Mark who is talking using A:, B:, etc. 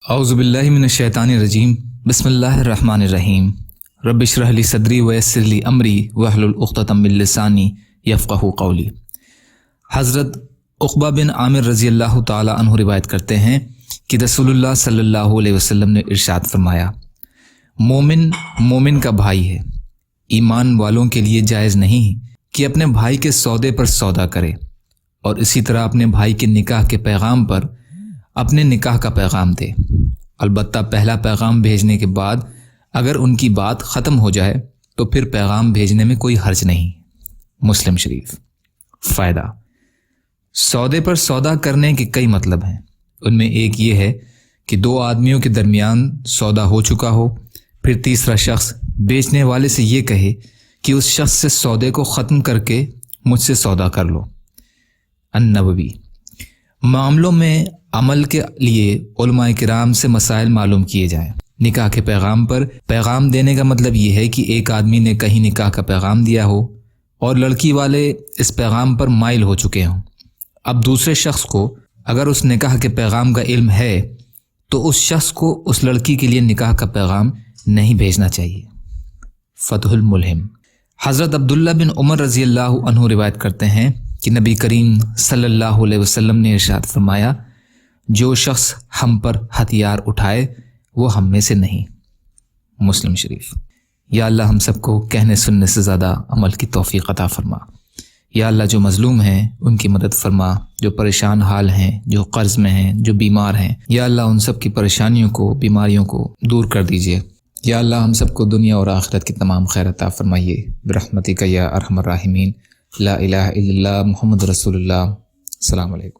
A: اعوذ باللہ من الشیطان الرجیم بسم اللہ الرحمن الرحیم رب اشرح لی صدری ویسر لی امری واحلل عقدۃ من لسانی یفقہوا قولی۔ حضرت عقبہ بن عامر رضی اللہ تعالی عنہ روایت کرتے ہیں کہ رسول اللہ صلی اللہ علیہ وسلم نے ارشاد فرمایا، مومن کا بھائی ہے۔ ایمان والوں کے لیے جائز نہیں کہ اپنے بھائی کے سودے پر سودا کرے، اور اسی طرح اپنے بھائی کے نکاح کے پیغام پر اپنے نکاح کا پیغام دے، البتہ پہلا پیغام بھیجنے کے بعد اگر ان کی بات ختم ہو جائے تو پھر پیغام بھیجنے میں کوئی حرج نہیں۔ مسلم شریف۔ فائدہ: سودے پر سودا کرنے کے کئی مطلب ہیں۔ ان میں ایک یہ ہے کہ دو آدمیوں کے درمیان سودا ہو چکا ہو، پھر تیسرا شخص بیچنے والے سے یہ کہے کہ اس شخص سے سودے کو ختم کر کے مجھ سے سودا کر لو۔ النووی۔ معاملوں میں عمل کے لیے علماء کرام سے مسائل معلوم کیے جائیں۔ نکاح کے پیغام پر پیغام دینے کا مطلب یہ ہے کہ ایک آدمی نے کہیں نکاح کا پیغام دیا ہو اور لڑکی والے اس پیغام پر مائل ہو چکے ہوں۔ اب دوسرے شخص کو اگر اس نکاح کے پیغام کا علم ہے تو اس شخص کو اس لڑکی کے لیے نکاح کا پیغام نہیں بھیجنا چاہیے۔ فتح الملہم۔ حضرت عبداللہ بن عمر رضی اللہ عنہ روایت کرتے ہیں کہ نبی کریم صلی اللہ علیہ وسلم نے ارشاد فرمایا، جو شخص ہم پر ہتھیار اٹھائے وہ ہم میں سے نہیں۔ مسلم شریف۔ یا اللہ ہم سب کو کہنے سننے سے زیادہ عمل کی توفیق عطا فرما۔ یا اللہ جو مظلوم ہیں ان کی مدد فرما، جو پریشان حال ہیں، جو قرض میں ہیں، جو بیمار ہیں، یا اللہ ان سب کی پریشانیوں کو، بیماریوں کو دور کر دیجیے۔ یا اللہ ہم سب کو دنیا اور آخرت کی تمام خیر عطا فرمائیے برحمتک یا ارحم الراحمین۔ لا الہ الا اللہ محمد رسول اللہ۔ السلام علیکم۔